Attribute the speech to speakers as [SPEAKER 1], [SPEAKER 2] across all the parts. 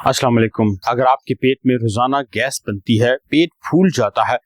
[SPEAKER 1] अस्सलाम वालेकुम। अगर आपके पेट में रोजाना गैस बनती है, पेट फूल जाता है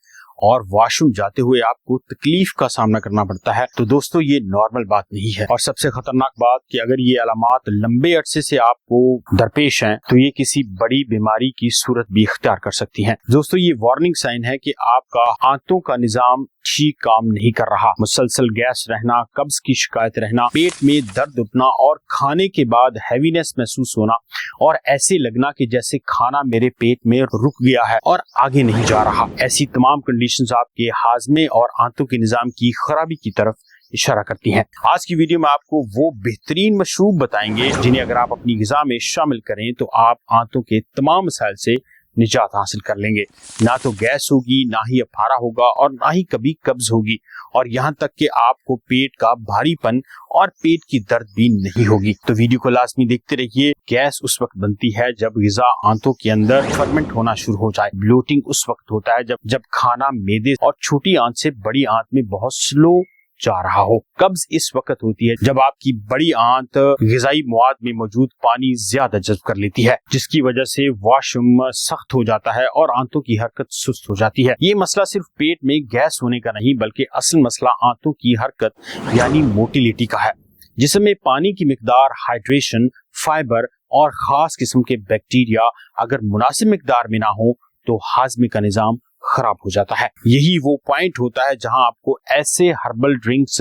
[SPEAKER 1] और वॉशरूम जाते हुए आपको तकलीफ का सामना करना पड़ता है, तो दोस्तों ये नॉर्मल बात नहीं है। और सबसे खतरनाक बात कि अगर ये अलामात लंबे अरसे से आपको दरपेश हैं, तो ये किसी बड़ी बीमारी की सूरत भी इख्तियार कर सकती हैं। दोस्तों ये वार्निंग साइन है कि आपका आंतों का निजाम ठीक काम नहीं कर रहा। मुसलसल गैस रहना, कब्ज की शिकायत रहना, पेट में दर्द उठना और खाने के बाद हैवीनेस महसूस होना और ऐसे लगना कि जैसे खाना मेरे पेट में रुक गया है और आगे नहीं जा रहा। ऐसी तमाम कंडीशंस आपके हाजमे और आंतों के निजाम की खराबी की तरफ इशारा करती हैं। आज की वीडियो में आपको वो बेहतरीन मशरूब बताएंगे जिन्हें अगर आप अपनी ग़िज़ा में शामिल करें तो आप आंतों के तमाम मसाइल से निजात हासिल कर लेंगे। ना तो गैस होगी, ना ही अफारा होगा और ना ही कभी कब्ज होगी, और यहाँ तक कि आपको पेट का भारीपन और पेट की दर्द भी नहीं होगी। तो वीडियो को लाजमी देखते रहिए। गैस उस वक्त बनती है जब ग़िज़ा आंतों के अंदर फर्मेंट होना शुरू हो जाए। ब्लोटिंग उस वक्त होता है जब खाना मैदे और छोटी आंत से बड़ी आंत में बहुत स्लो जा रहा हो। कब्ज इस वक्त होती है जब आपकी बड़ी आंत ग़िज़ाई मवाद में मौजूद पानी ज्यादा जज़्ब कर लेती है, जिसकी वजह से वॉशरूम सख्त हो जाता है और आंतों की हरकत सुस्त हो जाती है। ये मसला सिर्फ पेट में गैस होने का नहीं, बल्कि असल मसला आंतों की हरकत यानी मोटिलिटी का है, जिसमें पानी की मिकदार, हाइड्रेशन, फाइबर और खास किस्म के बैक्टीरिया अगर मुनासिब मिकदार में ना हो तो हाजमे का निजाम खराब हो जाता है। यही वो पॉइंट होता है जहां आपको ऐसे हर्बल ड्रिंक्स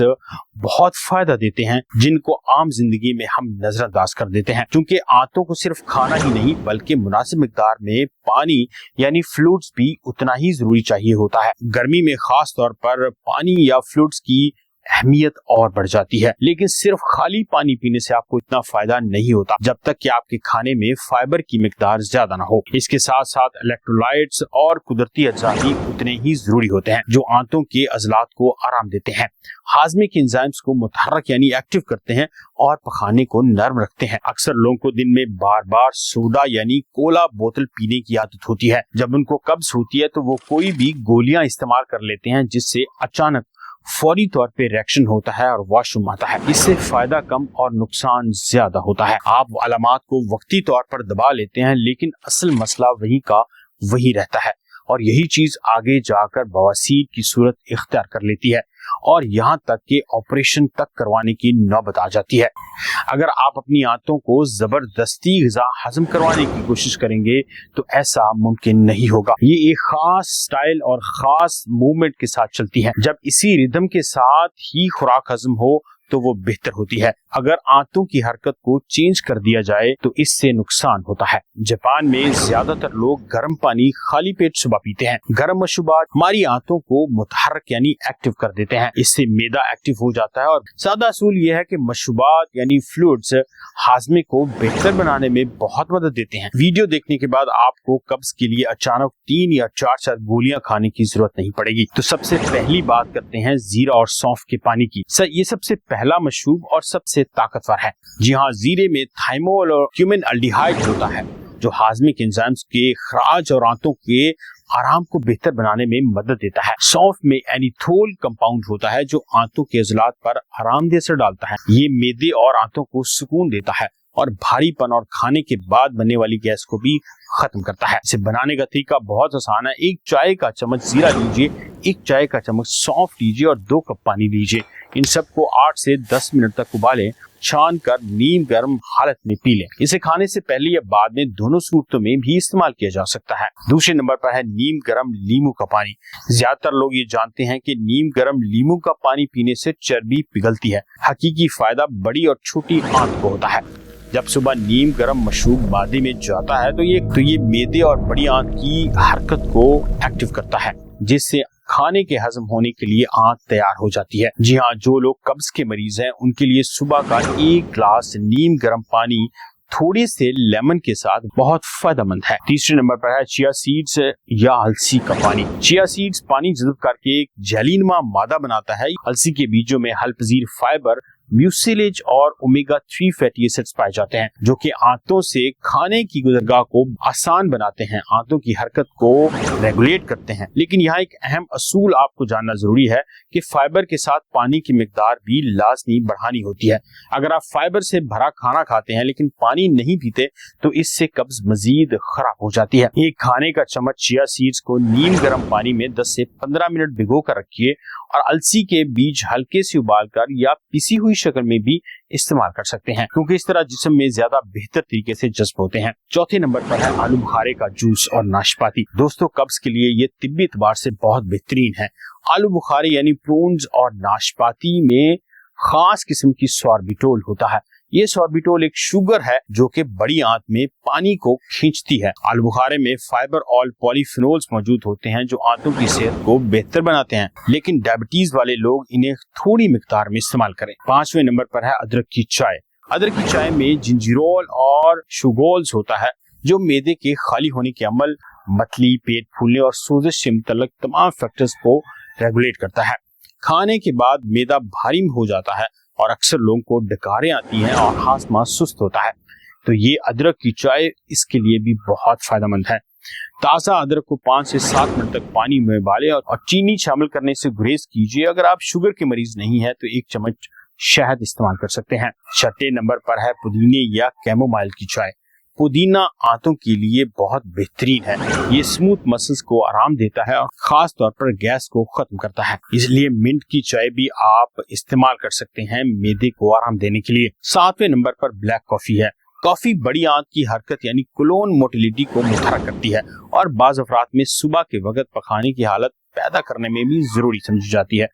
[SPEAKER 1] बहुत फायदा देते हैं जिनको आम जिंदगी में हम नजरअंदाज कर देते हैं, क्योंकि आंतों को सिर्फ खाना ही नहीं बल्कि मुनासिब मिकदार में पानी यानी फ्लूइड्स भी उतना ही जरूरी चाहिए होता है। गर्मी में खास तौर पर पानी या फ्लूइड्स की अहमियत और बढ़ जाती है, लेकिन सिर्फ खाली पानी पीने से आपको इतना फायदा नहीं होता जब तक कि आपके खाने में फाइबर की मिकदार ज्यादा ना हो। इसके साथ साथ इलेक्ट्रोलाइट्स और कुदरती अज्जा भी उतने ही जरूरी होते हैं जो आंतों के अजलात को आराम देते हैं, हाजमे के एंजाइम्स को मुतहर्रिक यानी एक्टिव करते हैं और पखाने को नर्म रखते हैं। अक्सर लोगों को दिन में बार बार सोडा यानी कोला बोतल पीने की आदत होती है। जब उनको कब्ज होती है तो वो कोई भी गोलियां इस्तेमाल कर लेते हैं, जिससे अचानक फौरी तौर पे रिएक्शन होता है और वॉशरूम आता है। इससे फायदा कम और नुकसान ज्यादा होता है। आप अलामात को वक्ती तौर पर दबा लेते हैं, लेकिन असल मसला वही का वही रहता है और यही चीज आगे जाकर बवासीर की सूरत इख्तियार कर लेती है और यहाँ तक कि ऑपरेशन तक करवाने की नौबत आ जाती है। अगर आप अपनी आंतों को जबरदस्ती ग़िज़ा हजम करवाने की कोशिश करेंगे तो ऐसा मुमकिन नहीं होगा। ये एक खास स्टाइल और खास मूवमेंट के साथ चलती है। जब इसी रिदम के साथ ही खुराक हजम हो तो वो बेहतर होती है। अगर आंतों की हरकत को चेंज कर दिया जाए तो इससे नुकसान होता है। जापान में ज्यादातर लोग गर्म पानी खाली पेट सुबह पीते हैं। गर्म मशरूबात हमारी आंतों को मुतहर्रिक यानी एक्टिव कर देते हैं, इससे मैदा एक्टिव हो जाता है। और सादा असूल यह है कि मशरूबात यानी फ्लूइड्स हाजमे को बेहतर बनाने में बहुत मदद देते हैं। वीडियो देखने के बाद आपको कब्ज के लिए अचानक 3 या 4 गोलियां खाने की जरूरत नहीं पड़ेगी। तो सबसे पहली बात करते हैं जीरा और सौंफ के पानी की। ये सबसे पहला मशरूब और सबसे ताकतवर है। जी हाँ, जीरे में थाइमोल और क्यूमिन अल्डिहाइड होता है जो हाजमे के एंजाइम्स के खराज और आंतों के आराम को बेहतर बनाने में मदद देता है। सौंफ में एनिथोल कंपाउंड होता है जो आंतों के अजलात पर आरामदेह असर डालता है। ये मैदे और आंतों को सुकून देता है और भारीपन और खाने के बाद बनने वाली गैस को भी खत्म करता है। इसे बनाने का तरीका बहुत आसान है। 1 चाय का चम्मच जीरा लीजिए, 1 चाय का चम्मच सौंफ लीजिए और 2 कप पानी लीजिए। इन सबको 8 से 10 मिनट तक उबालें, छान कर नीम गर्म हालत में पी लें। इसे खाने से पहले या बाद में दोनों सूरतों में भी इस्तेमाल किया जा सकता है। दूसरे नंबर पर है नीम गर्म लीमू का पानी। ज्यादातर लोग ये जानते हैं कि नीम गर्म लीमू का पानी पीने से चर्बी पिघलती है। हकीकी फायदा बड़ी और छोटी आंत को होता है। जब सुबह नीम गर्म मशरूब मादे में जाता है तो ये मैदे और बड़ी आंत की हरकत को एक्टिव करता है, जिससे खाने के हजम होने के लिए आंत तैयार हो जाती है। जी हाँ, जो लोग कब्ज के मरीज हैं उनके लिए सुबह का 1 गिलास नीम गर्म पानी थोड़े से लेमन के साथ बहुत फायदेमंद है। तीसरे नंबर पर है चिया सीड्स या अलसी का पानी। चिया सीड्स पानी जज़ब करके एक जेलीनुमा मादा बनाता है। अलसी के बीजों में हल पजीर फाइबर म्यूसिलेज और ओमेगा 3 फैटी एसिड्स पाए जाते हैं, जो कि आंतों से खाने की गुजरगाह को आसान बनाते हैं, आंतों की हरकत को रेगुलेट करते हैं। लेकिन यहाँ एक अहम असूल आपको जानना जरूरी है कि फाइबर के साथ पानी की मिकदार भी लाजमी बढ़ानी होती है। अगर आप फाइबर से भरा खाना खाते हैं लेकिन पानी नहीं पीते तो इससे कब्ज मजीद खराब हो जाती है। एक खाने का चम्मच चिया सीड्स को नीम गर्म पानी में 10 से 15 मिनट भिगो कर रखिए और अलसी के बीज हल्के से उबालकर या पिसी हुई शक्ल में भी इस्तेमाल कर सकते हैं, क्योंकि इस तरह जिस्म में ज्यादा बेहतर तरीके से जज्ब होते हैं। चौथे नंबर पर है आलू बुखारे का जूस और नाशपाती। दोस्तों, कब्ज के लिए ये तिब्बी एतबार से बहुत बेहतरीन है। आलू बुखारे यानी प्रून्स और नाशपाती में खास किस्म की सॉर्बिटोल होता है। ये सॉर्बिटोल एक शुगर है जो कि बड़ी आंत में पानी को खींचती है। आलू बुखारे में फाइबर और पॉलीफिनोल्स मौजूद होते हैं जो आंतों की सेहत को बेहतर बनाते हैं, लेकिन डायबिटीज वाले लोग इन्हें थोड़ी मिकदार में इस्तेमाल करें। 5वें नंबर पर है अदरक की चाय। अदरक की चाय में जिंजीरोल और शुगोल्स होता है जो मैदे के खाली होने के अमल, मतली, पेट फूलने और सोजिश से मुतल्लिक तमाम फैक्टर्स को रेगुलेट करता है। खाने के बाद मैदा भारी हो जाता है और अक्सर लोगों को डकारें आती हैं और हाजमा सुस्त होता है, तो ये अदरक की चाय इसके लिए भी बहुत फायदेमंद है। ताज़ा अदरक को 5 से 7 मिनट तक पानी में उबालें और चीनी शामिल करने से गुरेज कीजिए। अगर आप शुगर के मरीज नहीं है तो 1 चम्मच शहद इस्तेमाल कर सकते हैं। 6 नंबर पर है पुदीने या कैमोमाइल की चाय। पुदीना आंतों के लिए बहुत बेहतरीन है। ये स्मूथ मसल्स को आराम देता है और खास तौर पर गैस को खत्म करता है, इसलिए मिंट की चाय भी आप इस्तेमाल कर सकते हैं मैदे को आराम देने के लिए। 7वें नंबर पर ब्लैक कॉफी है। कॉफी बड़ी आंत की हरकत यानी कोलोन मोटिलिटी को मुतहर्रिक करती है और बाज़ अफराद में सुबह के वक्त पकाने की हालत पैदा करने में भी जरूरी समझी जाती है।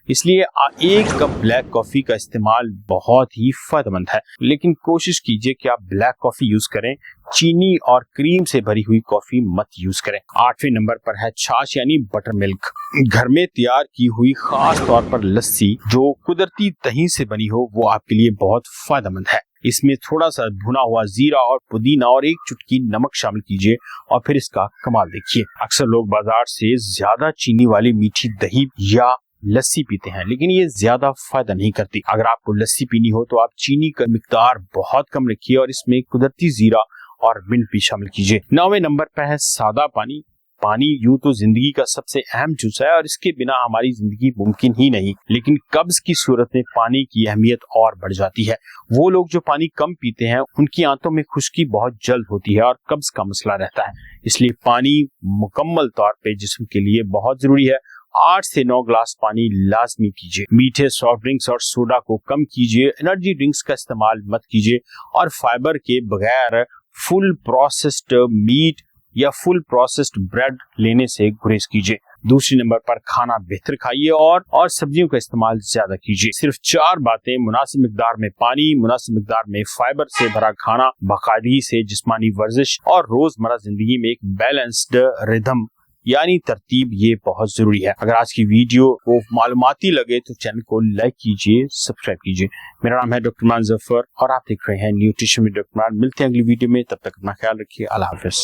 [SPEAKER 1] इसलिए 1 कप ब्लैक कॉफी का इस्तेमाल बहुत ही फायदेमंद है, लेकिन कोशिश कीजिए कि आप ब्लैक कॉफी यूज करें, चीनी और क्रीम से भरी हुई कॉफी मत यूज करें। 8वें नंबर पर है छाछ यानी बटर मिल्क। घर में तैयार की हुई खास तौर पर लस्सी जो कुदरती दही से बनी हो वो आपके लिए बहुत फायदेमंद है। इसमें थोड़ा सा भुना हुआ जीरा और पुदीना और 1 चुटकी नमक शामिल कीजिए और फिर इसका कमाल देखिए। अक्सर लोग बाजार से ज्यादा चीनी वाली मीठी दही या लस्सी पीते हैं, लेकिन ये ज्यादा फायदा नहीं करती। अगर आपको लस्सी पीनी हो तो आप चीनी का मिकदार बहुत कम रखिए और इसमें कुदरती जीरा और मिंट भी शामिल कीजिए। 9वें नंबर पर है सादा पानी। पानी यूं तो जिंदगी का सबसे अहम जुज़ है और इसके बिना हमारी जिंदगी मुमकिन ही नहीं, लेकिन कब्ज की सूरत में पानी की अहमियत और बढ़ जाती है। वो लोग जो पानी कम पीते हैं उनकी आंतों में खुश्की बहुत जल्द होती है और कब्ज का मसला रहता है, इसलिए पानी मुकम्मल तौर पे जिस्म के लिए बहुत जरूरी है। 8 से 9 ग्लास पानी लाजमी पीजिए। मीठे सॉफ्ट ड्रिंक्स और सोडा को कम कीजिए, एनर्जी ड्रिंक्स का इस्तेमाल मत कीजिए और फाइबर के बगैर फुल प्रोसेस्ड मीट या फुल प्रोसेस्ड ब्रेड लेने से गुरेज कीजिए। दूसरी नंबर पर खाना बेहतर खाइए और सब्जियों का इस्तेमाल ज्यादा कीजिए। सिर्फ 4 बातें: मुनासिब मिकदार में पानी, मुनासिब मिकदार में फाइबर से भरा खाना, बाकायदगी से जिस्मानी वर्जिश और रोजमर्रा जिंदगी में एक बैलेंस्ड रिदम यानी तरतीब, ये बहुत जरूरी है। अगर आज की वीडियो को मालूमाती लगे तो चैनल को लाइक कीजिए, सब्सक्राइब कीजिए। मेरा नाम है डॉक्टर मान जफर और आप देख रहे हैं न्यूट्रिशन में डॉक्टर मान। मिलते हैं अगली वीडियो में, तब तक अपना ख्याल रखिए। अल्लाह हाफिज।